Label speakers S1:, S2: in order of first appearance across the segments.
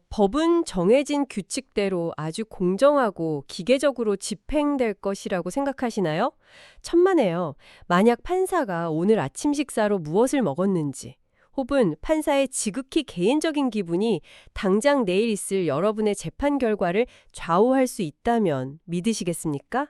S1: 법은 정해진 규칙대로 아주 공정하고 기계적으로 집행될 것이라고 생각하시나요? 천만에요. 만약 판사가 오늘 아침 식사로 무엇을 먹었는지, 혹은 판사의 지극히 개인적인 기분이 당장 내일 있을 여러분의 재판 결과를 좌우할 수 있다면 믿으시겠습니까?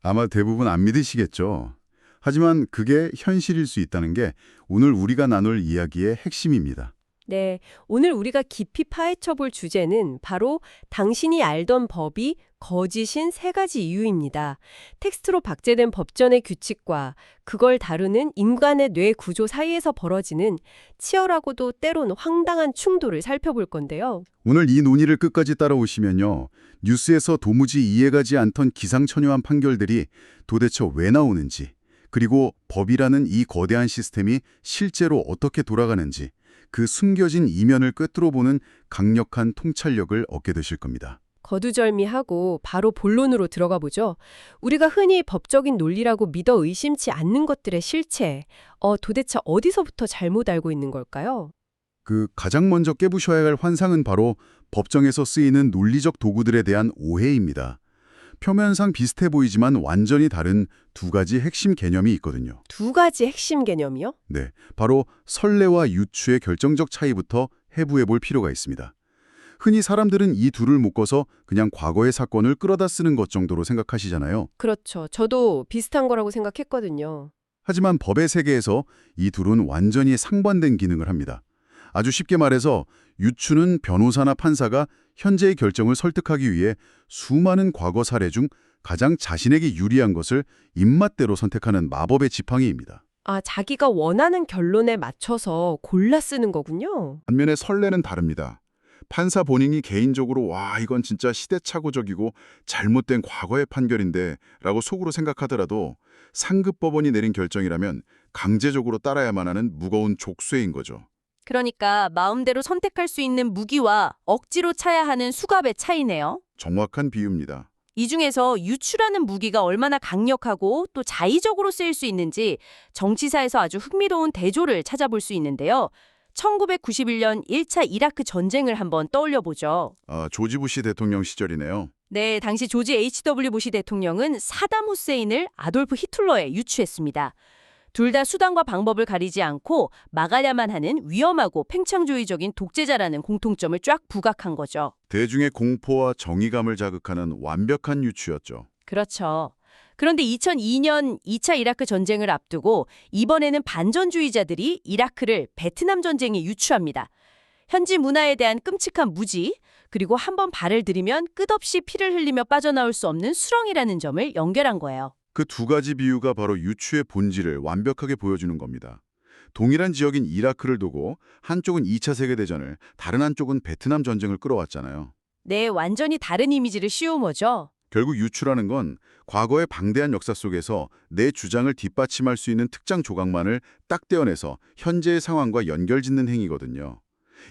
S2: 아마 대부분 안 믿으시겠죠. 하지만 그게 현실일 수 있다는 게 오늘 우리가 나눌 이야기의 핵심입니다.
S1: 네, 오늘 우리가 깊이 파헤쳐 볼 주제는 바로 당신이 알던 법이 거짓인 세 가지 이유입니다. 텍스트로 박제된 법전의 규칙과 그걸 다루는 인간의 뇌 구조 사이에서 벌어지는 치열하고도 때론 황당한 충돌을 살펴볼 건데요.
S2: 오늘 이 논의를 끝까지 따라오시면요. 뉴스에서 도무지 이해가지 않던 기상천외한 판결들이 도대체 왜 나오는지, 그리고 법이라는 이 거대한 시스템이 실제로 어떻게 돌아가는지 그 숨겨진 이면을 꿰뚫어보는 강력한 통찰력을 얻게 되실 겁니다.
S1: 거두절미하고 바로 본론으로 들어가 보죠. 우리가 흔히 법적인 논리라고 믿어 의심치 않는 것들의 실체, 도대체 어디서부터 잘못 알고 있는 걸까요?
S2: 가장 먼저 깨부셔야 할 환상은 바로 법정에서 쓰이는 논리적 도구들에 대한 오해입니다. 표면상 비슷해 보이지만 완전히 다른 두 가지 핵심 개념이 있거든요.
S1: 두 가지 핵심 개념이요?
S2: 네, 바로 선례와 유추의 결정적 차이부터 해부해 볼 필요가 있습니다. 흔히 사람들은 이 둘을 묶어서 그냥 과거의 사건을 끌어다 쓰는 것 정도로 생각하시잖아요.
S1: 그렇죠. 저도 비슷한 거라고 생각했거든요.
S2: 하지만 법의 세계에서 이 둘은 완전히 상반된 기능을 합니다. 아주 쉽게 말해서 유추는 변호사나 판사가 현재의 결정을 설득하기 위해 수많은 과거 사례 중 가장 자신에게 유리한 것을 입맛대로 선택하는 마법의 지팡이입니다.
S1: 아, 자기가 원하는 결론에 맞춰서 골라 쓰는 거군요.
S3: 반면에 선례는 다릅니다. 판사 본인이 개인적으로 와, 이건 진짜 시대착오적이고 잘못된 과거의 판결인데 라고 속으로 생각하더라도 상급 법원이 내린 결정이라면 강제적으로 따라야만 하는 무거운 족쇄인 거죠.
S4: 그러니까 마음대로 선택할 수 있는 무기와 억지로 차야 하는 수갑의 차이네요.
S3: 정확한 비유입니다.
S4: 이 중에서 유추라는 무기가 얼마나 강력하고 또 자의적으로 쓰일 수 있는지 정치사에서 아주 흥미로운 대조를 찾아볼 수 있는데요. 1991년 1차 이라크 전쟁을 한번 떠올려 보죠.
S3: 조지 부시 대통령 시절이네요.
S4: 네, 당시 조지 H.W. 부시 대통령은 사담 후세인을 아돌프 히틀러에 유추했습니다. 둘 다 수단과 방법을 가리지 않고 막아야만 하는 위험하고 팽창주의적인 독재자라는 공통점을 쫙 부각한 거죠.
S3: 대중의 공포와 정의감을 자극하는 완벽한 유추였죠.
S4: 그렇죠. 그런데 2002년 2차 이라크 전쟁을 앞두고 이번에는 반전주의자들이 이라크를 베트남 전쟁에 유추합니다. 현지 문화에 대한 끔찍한 무지, 그리고 한번 발을 들이면 끝없이 피를 흘리며 빠져나올 수 없는 수렁이라는 점을 연결한 거예요.
S3: 그 두 가지 비유가 바로 유추의 본질을 완벽하게 보여주는 겁니다. 동일한 지역인 이라크를 두고 한쪽은 2차 세계대전을, 다른 한쪽은 베트남 전쟁을 끌어왔잖아요.
S4: 네, 완전히 다른 이미지를 씌우모죠.
S3: 결국 유추라는 건 과거의 방대한 역사 속에서 내 주장을 뒷받침할 수 있는 특정 조각만을 딱 떼어내서 현재의 상황과 연결짓는 행위거든요.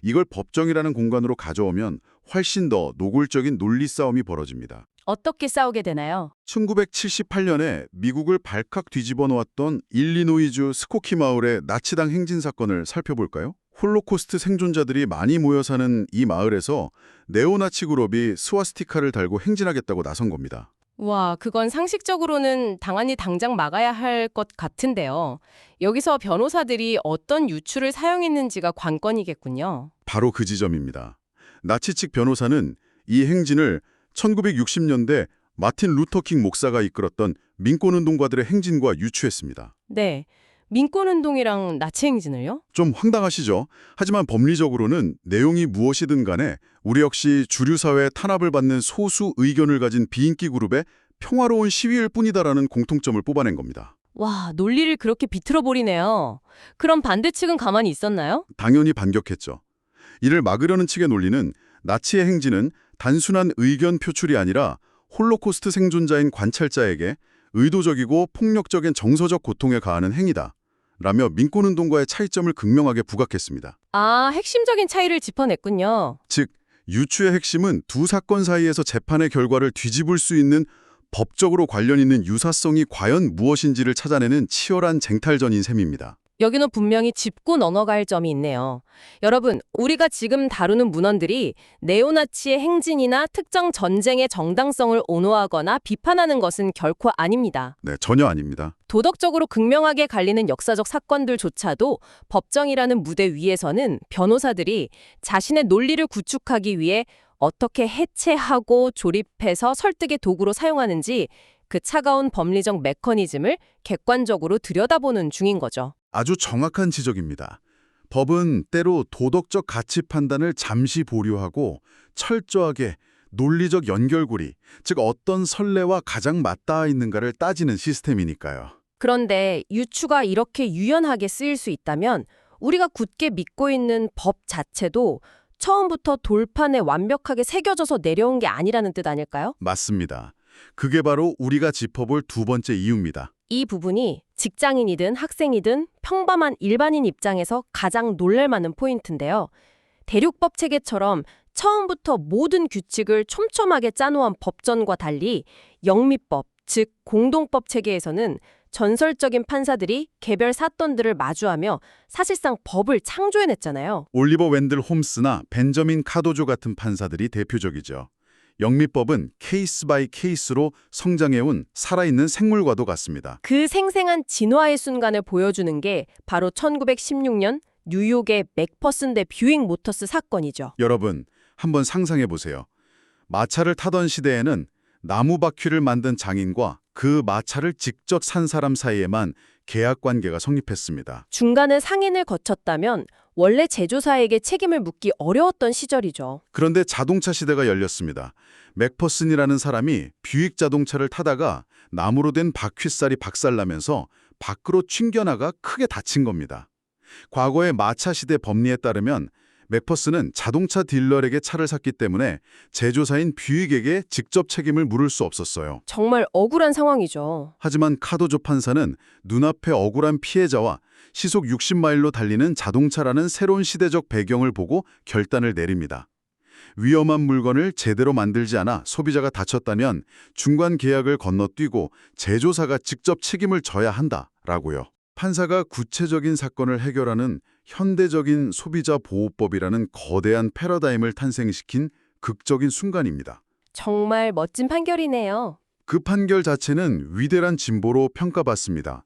S3: 이걸 법정이라는 공간으로 가져오면 훨씬 더 노골적인 논리 싸움이 벌어집니다.
S4: 어떻게 싸우게 되나요?
S3: 1978년에 미국을 발칵 뒤집어 놓았던 일리노이주 스코키 마을의 나치당 행진 사건을 살펴볼까요? 홀로코스트 생존자들이 많이 모여 사는 이 마을에서 네오나치 그룹이 스와스티카를 달고 행진하겠다고 나선 겁니다.
S1: 와, 그건 상식적으로는 당장 막아야 할 것 같은데요. 여기서 변호사들이 어떤 유추를 사용했는지가 관건이겠군요.
S3: 바로 그 지점입니다. 나치 측 변호사는 이 행진을 1960년대 마틴 루터킹 목사가 이끌었던 민권운동가들의 행진과 유추했습니다.
S1: 네, 민권운동이랑 나치 행진을요?
S3: 좀 황당하시죠? 하지만 법리적으로는 내용이 무엇이든 간에 우리 역시 주류사회의 탄압을 받는 소수 의견을 가진 비인기 그룹의 평화로운 시위일 뿐이다라는 공통점을 뽑아낸 겁니다.
S1: 와, 논리를 그렇게 비틀어버리네요. 그럼 반대 측은 가만히 있었나요?
S3: 당연히 반격했죠. 이를 막으려는 측의 논리는 나치의 행진은 단순한 의견 표출이 아니라 홀로코스트 생존자인 관찰자에게 의도적이고 폭력적인 정서적 고통에 가하는 행위다. 라며 민권운동과의 차이점을 극명하게 부각했습니다.
S1: 아, 핵심적인 차이를 짚어냈군요.
S3: 즉, 유추의 핵심은 두 사건 사이에서 재판의 결과를 뒤집을 수 있는 법적으로 관련 있는 유사성이 과연 무엇인지를 찾아내는 치열한 쟁탈전인 셈입니다.
S4: 여기는 분명히 짚고 넘어갈 점이 있네요. 여러분, 우리가 지금 다루는 문헌들이 네오나치의 행진이나 특정 전쟁의 정당성을 온호하거나 비판하는 것은 결코 아닙니다.
S3: 네, 전혀 아닙니다.
S4: 도덕적으로 극명하게 갈리는 역사적 사건들조차도 법정이라는 무대 위에서는 변호사들이 자신의 논리를 구축하기 위해 어떻게 해체하고 조립해서 설득의 도구로 사용하는지 그 차가운 법리적 메커니즘을 객관적으로 들여다보는 중인 거죠.
S3: 아주 정확한 지적입니다. 법은 때로 도덕적 가치 판단을 잠시 보류하고 철저하게 논리적 연결고리, 즉 어떤 선례와 가장 맞닿아 있는가를 따지는 시스템이니까요.
S4: 그런데 유추가 이렇게 유연하게 쓰일 수 있다면 우리가 굳게 믿고 있는 법 자체도 처음부터 돌판에 완벽하게 새겨져서 내려온 게 아니라는 뜻 아닐까요?
S3: 맞습니다. 그게 바로 우리가 짚어볼 두 번째 이유입니다.
S4: 이 부분이 직장인이든 학생이든 평범한 일반인 입장에서 가장 놀랄만한 포인트인데요. 대륙법 체계처럼 처음부터 모든 규칙을 촘촘하게 짜놓은 법전과 달리 영미법, 즉 공동법 체계에서는 전설적인 판사들이 개별 사건들을 마주하며 사실상 법을 창조해냈잖아요.
S3: 올리버 웬들 홈스나 벤저민 카도조 같은 판사들이 대표적이죠. 영미법은 케이스 바이 케이스로 성장해온 살아있는 생물과도 같습니다.
S4: 그 생생한 진화의 순간을 보여주는 게 바로 1916년 뉴욕의 맥퍼슨 대 뷰잉 모터스 사건이죠.
S3: 여러분, 한번 상상해 보세요. 마차를 타던 시대에는 나무 바퀴를 만든 장인과 그 마차를 직접 산 사람 사이에만 계약 관계가 성립했습니다.
S4: 중간에 상인을 거쳤다면 원래 제조사에게 책임을 묻기 어려웠던 시절이죠.
S3: 그런데 자동차 시대가 열렸습니다. 맥퍼슨이라는 사람이 뷰익 자동차를 타다가 나무로 된 바퀴살이 박살나면서 밖으로 튕겨나가 크게 다친 겁니다. 과거의 마차 시대 법리에 따르면 맥퍼슨은 자동차 딜러에게 차를 샀기 때문에 제조사인 뷰익에게 직접 책임을 물을 수 없었어요.
S4: 정말 억울한 상황이죠.
S3: 하지만 카도조 판사는 눈앞에 억울한 피해자와 시속 60마일로 달리는 자동차라는 새로운 시대적 배경을 보고 결단을 내립니다. 위험한 물건을 제대로 만들지 않아 소비자가 다쳤다면 중간 계약을 건너뛰고 제조사가 직접 책임을 져야 한다라고요. 판사가 구체적인 사건을 해결하는 현대적인 소비자 보호법이라는 거대한 패러다임을 탄생시킨 극적인 순간입니다.
S4: 정말 멋진 판결이네요.
S3: 그 판결 자체는 위대한 진보로 평가받습니다.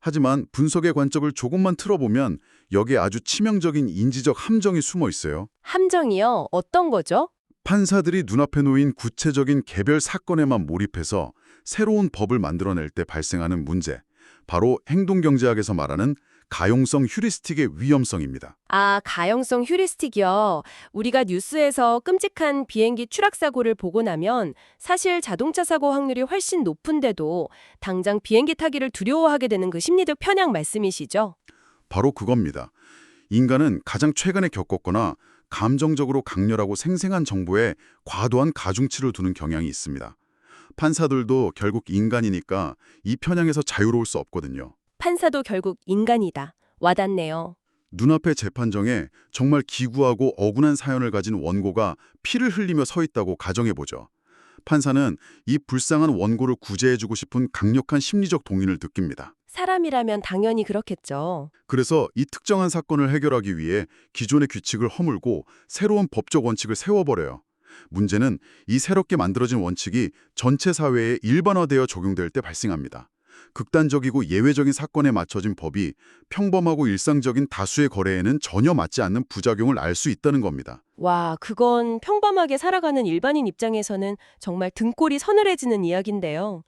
S3: 하지만 분석의 관점을 조금만 틀어보면 여기에 아주 치명적인 인지적 함정이 숨어 있어요.
S4: 함정이요? 어떤 거죠?
S3: 판사들이 눈앞에 놓인 구체적인 개별 사건에만 몰입해서 새로운 법을 만들어낼 때 발생하는 문제, 바로 행동경제학에서 말하는 가용성 휴리스틱의 위험성입니다.
S4: 아, 가용성 휴리스틱이요. 우리가 뉴스에서 끔찍한 비행기 추락 사고를 보고 나면 사실 자동차 사고 확률이 훨씬 높은데도 당장 비행기 타기를 두려워하게 되는 그 심리적 편향 말씀이시죠?
S3: 바로 그겁니다. 인간은 가장 최근에 겪었거나 감정적으로 강렬하고 생생한 정보에 과도한 가중치를 두는 경향이 있습니다. 판사들도 결국 인간이니까 이 편향에서 자유로울 수 없거든요.
S4: 판사도 결국 인간이다. 와닿네요.
S3: 눈앞의 재판정에 정말 기구하고 억울한 사연을 가진 원고가 피를 흘리며 서 있다고 가정해보죠. 판사는 이 불쌍한 원고를 구제해주고 싶은 강력한 심리적 동의를 느낍니다.
S4: 사람이라면 당연히 그렇겠죠.
S3: 그래서 이 특정한 사건을 해결하기 위해 기존의 규칙을 허물고 새로운 법적 원칙을 세워버려요. 문제는 이 새롭게 만들어진 원칙이 전체 사회에 일반화되어 적용될 때 발생합니다. 극단적이고 예외적인 사건에 맞춰진 법이 평범하고 일상적인 다수의 거래에는 전혀 맞지 않는 부작용을 알 수 있다는 겁니다.
S4: 와, 그건 평범하게 살아가는 일반인 입장에서는 정말 등골이 서늘해지는 이야기인데요.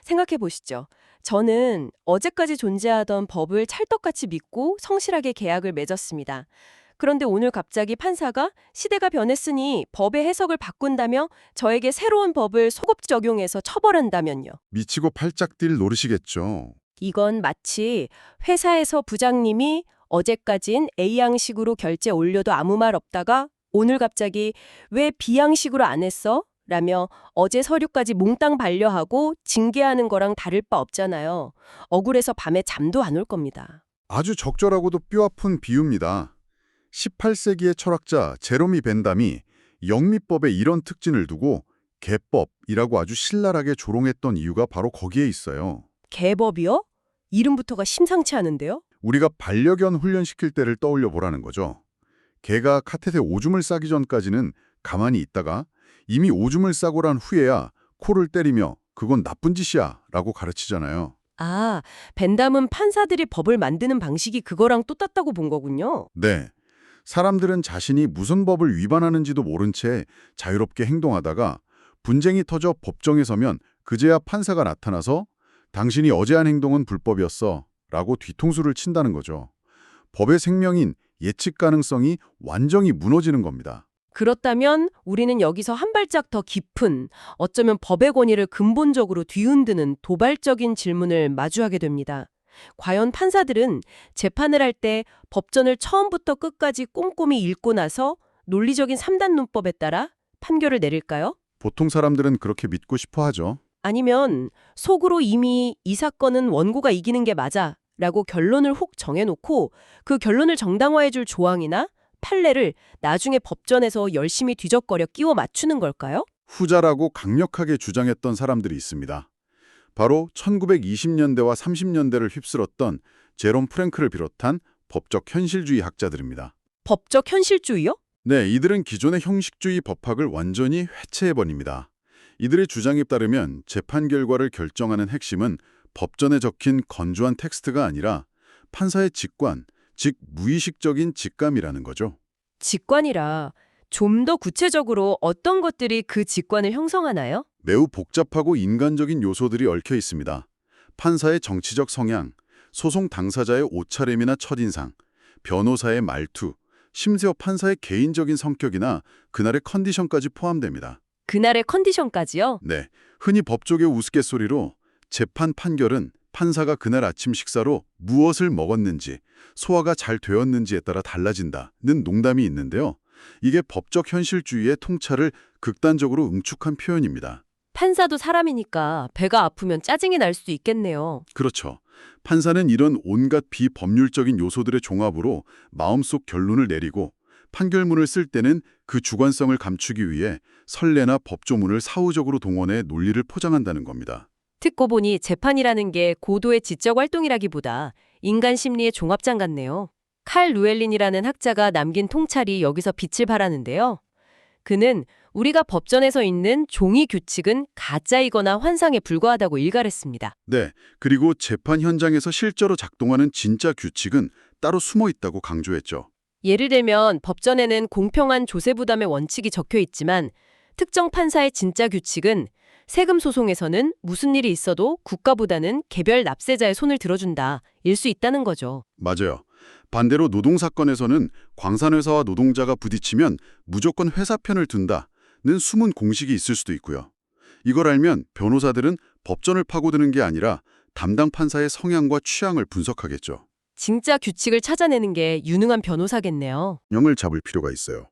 S4: 생각해 보시죠. 저는 어제까지 존재하던 법을 찰떡같이 믿고 성실하게 계약을 맺었습니다. 그런데 오늘 갑자기 판사가 시대가 변했으니 법의 해석을 바꾼다며 저에게 새로운 법을 소급 적용해서 처벌한다면요.
S3: 미치고 팔짝 뛸 노릇이겠죠.
S4: 이건 마치 회사에서 부장님이 어제까진 A양식으로 결제 올려도 아무 말 없다가 오늘 갑자기 왜 B양식으로 안 했어? 라며 어제 서류까지 몽땅 반려하고 징계하는 거랑 다를 바 없잖아요. 억울해서 밤에 잠도 안 올 겁니다.
S3: 아주 적절하고도 뼈아픈 비유입니다. 18세기의 철학자 제로미 벤담이 영미법에 이런 특징을 두고 개법이라고 아주 신랄하게 조롱했던 이유가 바로 거기에 있어요.
S4: 개법이요? 이름부터가 심상치 않은데요?
S3: 우리가 반려견 훈련시킬 때를 떠올려 보라는 거죠. 개가 카펫에 오줌을 싸기 전까지는 가만히 있다가 이미 오줌을 싸고 난 후에야 코를 때리며 그건 나쁜 짓이야 라고 가르치잖아요.
S4: 아, 벤담은 판사들이 법을 만드는 방식이 그거랑 똑같다고 본 거군요.
S3: 네. 사람들은 자신이 무슨 법을 위반하는지도 모른 채 자유롭게 행동하다가 분쟁이 터져 법정에 서면 그제야 판사가 나타나서 당신이 어제 한 행동은 불법이었어 라고 뒤통수를 친다는 거죠. 법의 생명인 예측 가능성이 완전히 무너지는 겁니다.
S4: 그렇다면 우리는 여기서 한 발짝 더 깊은, 어쩌면 법의 권위를 근본적으로 뒤흔드는 도발적인 질문을 마주하게 됩니다. 과연 판사들은 재판을 할 때 법전을 처음부터 끝까지 꼼꼼히 읽고 나서 논리적인 3단 논법에 따라 판결을 내릴까요?
S3: 보통 사람들은 그렇게 믿고 싶어 하죠.
S4: 아니면 속으로 이미 이 사건은 원고가 이기는 게 맞아 라고 결론을 훅 정해놓고 그 결론을 정당화해줄 조항이나 판례를 나중에 법전에서 열심히 뒤적거려 끼워 맞추는 걸까요?
S3: 후자라고 강력하게 주장했던 사람들이 있습니다. 바로 1920년대와 30년대를 휩쓸었던 제롬 프랭크를 비롯한 법적 현실주의 학자들입니다.
S4: 법적 현실주의요?
S3: 네, 이들은 기존의 형식주의 법학을 완전히 해체해버립니다. 이들의 주장에 따르면 재판 결과를 결정하는 핵심은 법전에 적힌 건조한 텍스트가 아니라 판사의 직관, 즉 무의식적인 직감이라는 거죠.
S4: 직관이라 좀 더 구체적으로 어떤 것들이 그 직관을 형성하나요?
S3: 매우 복잡하고 인간적인 요소들이 얽혀 있습니다. 판사의 정치적 성향, 소송 당사자의 옷차림이나 첫인상, 변호사의 말투, 심지어 판사의 개인적인 성격이나 그날의 컨디션까지 포함됩니다.
S4: 그날의 컨디션까지요?
S3: 네, 흔히 법조계 우스갯소리로 재판 판결은 판사가 그날 아침 식사로 무엇을 먹었는지, 소화가 잘 되었는지에 따라 달라진다는 농담이 있는데요. 이게 법적 현실주의의 통찰을 극단적으로 응축한 표현입니다.
S4: 판사도 사람이니까 배가 아프면 짜증이 날 수도 있겠네요.
S3: 그렇죠. 판사는 이런 온갖 비법률적인 요소들의 종합으로 마음속 결론을 내리고 판결문을 쓸 때는 그 주관성을 감추기 위해 선례나 법조문을 사후적으로 동원해 논리를 포장한다는 겁니다.
S4: 듣고 보니 재판이라는 게 고도의 지적 활동이라기보다 인간 심리의 종합장 같네요. 칼 루엘린이라는 학자가 남긴 통찰이 여기서 빛을 발하는데요. 그는 우리가 법전에서 읽는 종이 규칙은 가짜이거나 환상에 불과하다고 일갈했습니다.
S3: 네, 그리고 재판 현장에서 실제로 작동하는 진짜 규칙은 따로 숨어 있다고 강조했죠.
S4: 예를 들면 법전에는 공평한 조세 부담의 원칙이 적혀 있지만 특정 판사의 진짜 규칙은 세금 소송에서는 무슨 일이 있어도 국가보다는 개별 납세자의 손을 들어준다 일 수 있다는 거죠.
S3: 맞아요. 반대로 노동사건에서는 광산회사와 노동자가 부딪히면 무조건 회사 편을 둔다는 숨은 공식이 있을 수도 있고요. 이걸 알면 변호사들은 법전을 파고드는 게 아니라 담당 판사의 성향과 취향을 분석하겠죠.
S4: 진짜 규칙을 찾아내는 게 유능한 변호사겠네요.
S3: 균형을 잡을 필요가 있어요.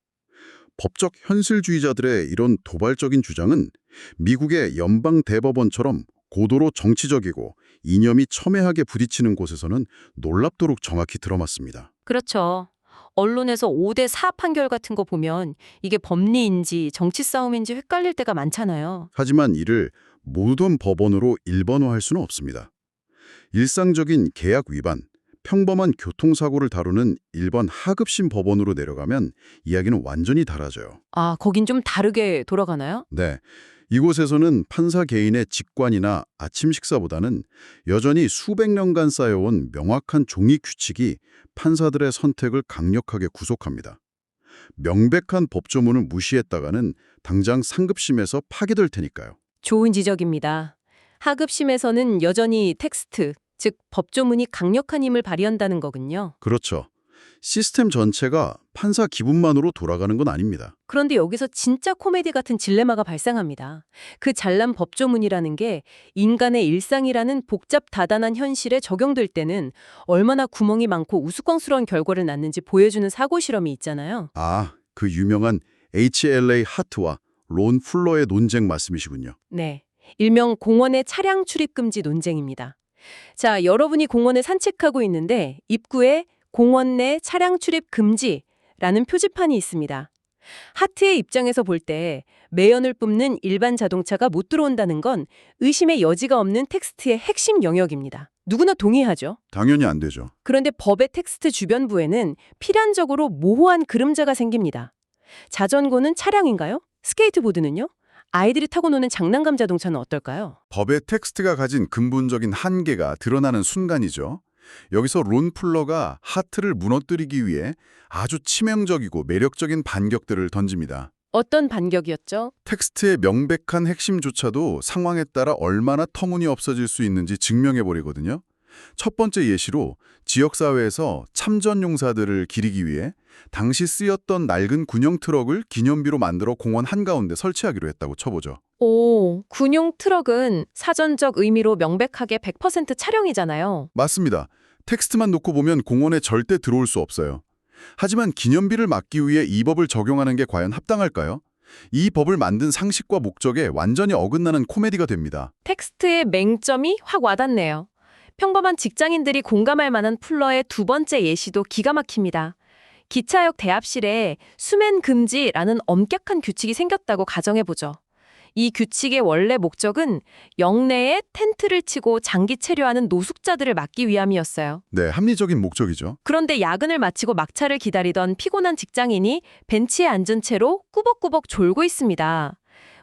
S3: 법적 현실주의자들의 이런 도발적인 주장은 미국의 연방대법원처럼 고도로 정치적이고 이념이 첨예하게 부딪히는 곳에서는 놀랍도록 정확히 들어맞습니다.
S4: 그렇죠. 언론에서 5대4 판결 같은 거 보면 이게 법리인지 정치 싸움인지 헷갈릴 때가 많잖아요.
S3: 하지만 이를 모든 법원으로 일반화할 수는 없습니다. 일상적인 계약 위반, 평범한 교통사고를 다루는 일반 하급심 법원으로 내려가면 이야기는 완전히 달라져요.
S4: 아, 거긴 좀 다르게 돌아가나요?
S3: 네, 이곳에서는 판사 개인의 직관이나 아침 식사보다는 여전히 수백 년간 쌓여온 명확한 종이 규칙이 판사들의 선택을 강력하게 구속합니다. 명백한 법조문을 무시했다가는 당장 상급심에서 파기될 테니까요.
S4: 좋은 지적입니다. 하급심에서는 여전히 텍스트, 즉 법조문이 강력한 힘을 발휘한다는 거군요.
S3: 그렇죠. 시스템 전체가 판사 기분만으로 돌아가는 건 아닙니다.
S4: 그런데 여기서 진짜 코미디 같은 딜레마가 발생합니다. 그 잘난 법조문이라는 게 인간의 일상이라는 복잡 다단한 현실에 적용될 때는 얼마나 구멍이 많고 우스꽝스러운 결과를 낳는지 보여주는 사고 실험이 있잖아요.
S3: 아, 그 유명한 HLA 하트와 론 풀러의 논쟁 말씀이시군요.
S4: 네, 일명 공원의 차량 출입 금지 논쟁입니다. 자, 여러분이 공원을 산책하고 있는데 입구에 공원 내 차량 출입 금지라는 표지판이 있습니다. 하트의 입장에서 볼 때 매연을 뿜는 일반 자동차가 못 들어온다는 건 의심의 여지가 없는 텍스트의 핵심 영역입니다. 누구나 동의하죠.
S3: 당연히 안 되죠.
S4: 그런데 법의 텍스트 주변부에는 필연적으로 모호한 그림자가 생깁니다. 자전거는 차량인가요? 스케이트보드는요? 아이들이 타고 노는 장난감 자동차는 어떨까요?
S3: 법의 텍스트가 가진 근본적인 한계가 드러나는 순간이죠. 여기서 론 풀러가 하트를 무너뜨리기 위해 아주 치명적이고 매력적인 반격들을 던집니다.
S4: 어떤 반격이었죠?
S3: 텍스트의 명백한 핵심조차도 상황에 따라 얼마나 터무니없어질 수 있는지 증명해버리거든요. 첫 번째 예시로 지역사회에서 참전용사들을 기리기 위해 당시 쓰였던 낡은 군용 트럭을 기념비로 만들어 공원 한가운데 설치하기로 했다고 쳐보죠.
S4: 오, 군용 트럭은 사전적 의미로 명백하게 100% 차량이잖아요.
S3: 맞습니다. 텍스트만 놓고 보면 공원에 절대 들어올 수 없어요. 하지만 기념비를 막기 위해 이 법을 적용하는 게 과연 합당할까요? 이 법을 만든 상식과 목적에 완전히 어긋나는 코미디가 됩니다.
S4: 텍스트의 맹점이 확 와닿네요. 평범한 직장인들이 공감할 만한 풀러의 두 번째 예시도 기가 막힙니다. 기차역 대합실에 수면 금지라는 엄격한 규칙이 생겼다고 가정해보죠. 이 규칙의 원래 목적은 역내에 텐트를 치고 장기 체류하는 노숙자들을 막기 위함이었어요.
S3: 네, 합리적인 목적이죠.
S4: 그런데 야근을 마치고 막차를 기다리던 피곤한 직장인이 벤치에 앉은 채로 꾸벅꾸벅 졸고 있습니다.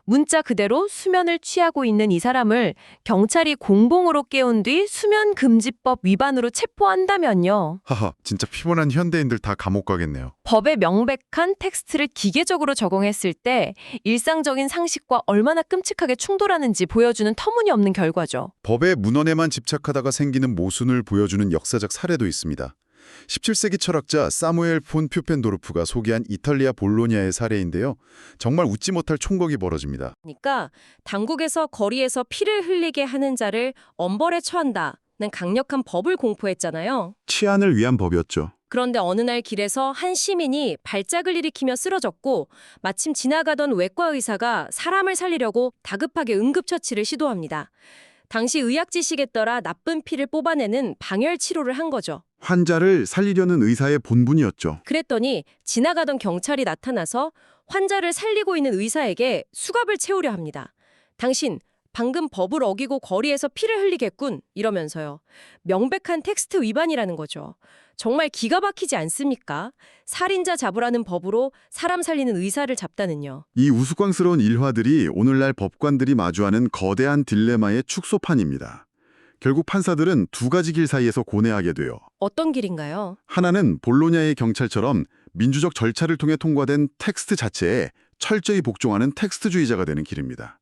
S4: 문자 그대로 수면을 취하고 있는 이 사람을 경찰이 공봉으로 깨운 뒤 수면금지법 위반으로 체포한다면요.
S3: 하하, 진짜 피곤한 현대인들 다 감옥 가겠네요.
S4: 법의 명백한 텍스트를 기계적으로 적용했을 때 일상적인 상식과 얼마나 끔찍하게 충돌하는지 보여주는 터무니없는 결과죠.
S3: 법의 문헌에만 집착하다가 생기는 모순을 보여주는 역사적 사례도 있습니다. 17세기 철학자 사무엘 폰 퓨펜도르프가 소개한 이탈리아 볼로냐의 사례인데요. 정말 웃지 못할 총극이 벌어집니다.
S4: 그러니까 당국에서 거리에서 피를 흘리게 하는 자를 엄벌에 처한다는 강력한 법을 공포했잖아요.
S3: 치안을 위한 법이었죠.
S4: 그런데 어느 날 길에서 한 시민이 발작을 일으키며 쓰러졌고 마침 지나가던 외과 의사가 사람을 살리려고 다급하게 응급처치를 시도합니다. 당시 의학 지식에 따라 나쁜 피를 뽑아내는 방열 치료를 한 거죠.
S3: 환자를 살리려는 의사의 본분이었죠.
S4: 그랬더니 지나가던 경찰이 나타나서 환자를 살리고 있는 의사에게 수갑을 채우려 합니다. 당신 방금 법을 어기고 거리에서 피를 흘리겠군 이러면서요. 명백한 텍스트 위반이라는 거죠. 정말 기가 막히지 않습니까? 살인자 잡으라는 법으로 사람 살리는 의사를 잡다는요.
S3: 이 우스꽝스러운 일화들이 오늘날 법관들이 마주하는 거대한 딜레마의 축소판입니다. 결국 판사들은 두 가지 길 사이에서 고뇌하게 돼요.
S4: 어떤 길인가요?
S3: 하나는 볼로냐의 경찰처럼 민주적 절차를 통해 통과된 텍스트 자체에 철저히 복종하는 텍스트주의자가 되는 길입니다.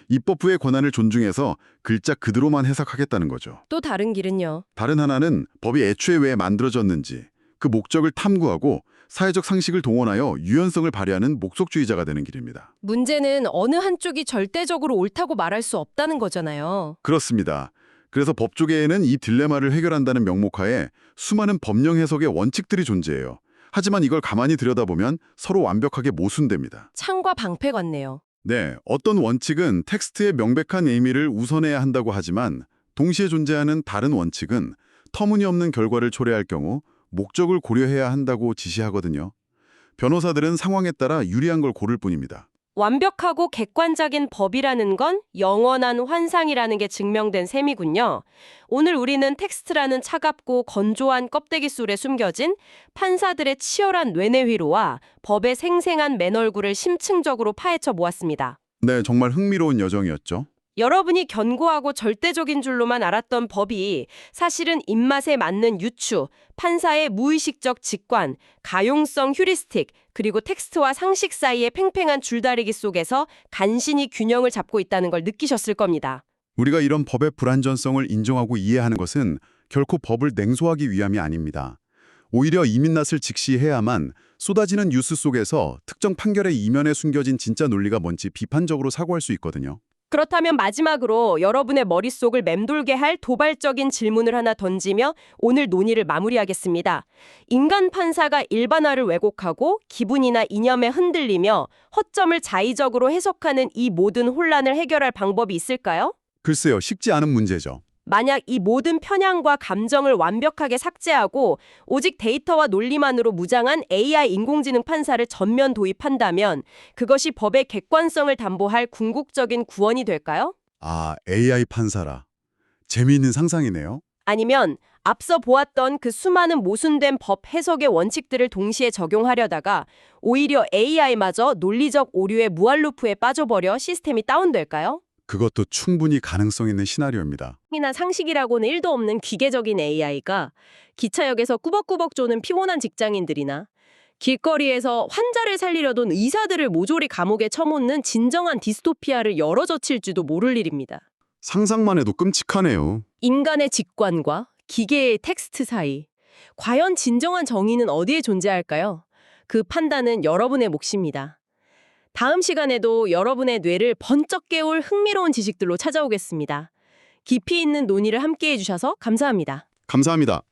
S3: 입법부의 권한을 존중해서 글자 그대로만 해석하겠다는 거죠.
S4: 또 다른 길은요.
S3: 다른 하나는 법이 애초에 왜 만들어졌는지 그 목적을 탐구하고 사회적 상식을 동원하여 유연성을 발휘하는 목속주의자가 되는 길입니다.
S4: 문제는 어느 한쪽이 절대적으로 옳다고 말할 수 없다는 거잖아요.
S3: 그렇습니다. 그래서 법조계에는 이 딜레마를 해결한다는 명목하에 수많은 법령 해석의 원칙들이 존재해요. 하지만 이걸 가만히 들여다보면 서로 완벽하게 모순됩니다.
S4: 창과 방패 같네요.
S3: 네, 어떤 원칙은 텍스트의 명백한 의미를 우선해야 한다고 하지만 동시에 존재하는 다른 원칙은 터무니없는 결과를 초래할 경우 목적을 고려해야 한다고 지시하거든요. 변호사들은 상황에 따라 유리한 걸 고를 뿐입니다.
S4: 완벽하고 객관적인 법이라는 건 영원한 환상이라는 게 증명된 셈이군요. 오늘 우리는 텍스트라는 차갑고 건조한 껍데기 속에 숨겨진 판사들의 치열한 뇌내휘로와 법의 생생한 맨얼굴을 심층적으로 파헤쳐 보았습니다.
S3: 네, 정말 흥미로운 여정이었죠.
S4: 여러분이 견고하고 절대적인 줄로만 알았던 법이 사실은 입맛에 맞는 유추, 판사의 무의식적 직관, 가용성 휴리스틱, 그리고 텍스트와 상식 사이의 팽팽한 줄다리기 속에서 간신히 균형을 잡고 있다는 걸 느끼셨을 겁니다.
S3: 우리가 이런 법의 불완전성을 인정하고 이해하는 것은 결코 법을 냉소하기 위함이 아닙니다. 오히려 이민낯을 직시해야만 쏟아지는 뉴스 속에서 특정 판결의 이면에 숨겨진 진짜 논리가 뭔지 비판적으로 사고할 수 있거든요.
S4: 그렇다면 마지막으로 여러분의 머릿속을 맴돌게 할 도발적인 질문을 하나 던지며 오늘 논의를 마무리하겠습니다. 인간 판사가 일반화를 왜곡하고 기분이나 이념에 흔들리며 허점을 자의적으로 해석하는 이 모든 혼란을 해결할 방법이 있을까요?
S3: 글쎄요, 쉽지 않은 문제죠.
S4: 만약 이 모든 편향과 감정을 완벽하게 삭제하고 오직 데이터와 논리만으로 무장한 AI 인공지능 판사를 전면 도입한다면 그것이 법의 객관성을 담보할 궁극적인 구원이 될까요?
S3: 아, AI 판사라. 재미있는 상상이네요.
S4: 아니면 앞서 보았던 그 수많은 모순된 법 해석의 원칙들을 동시에 적용하려다가 오히려 AI마저 논리적 오류의 무한루프에 빠져버려 시스템이 다운될까요?
S3: 그것도 충분히 가능성 있는 시나리오입니다.
S1: 이나 상식이라고는 1도 없는 기계적인 AI가 기차역에서 꾸벅꾸벅 조는 피곤한 직장인들이나 길거리에서 환자를 살리려던 의사들을 모조리 감옥에 쳐놓는 진정한 디스토피아를 열어젖힐지도 모를 일입니다.
S3: 상상만 해도 끔찍하네요.
S1: 인간의 직관과 기계의 텍스트 사이, 과연 진정한 정의는 어디에 존재할까요? 그 판단은 여러분의 몫입니다. 다음 시간에도 여러분의 뇌를 번쩍 깨울 흥미로운 지식들로 찾아오겠습니다. 깊이 있는 논의를 함께 해주셔서 감사합니다.
S3: 감사합니다.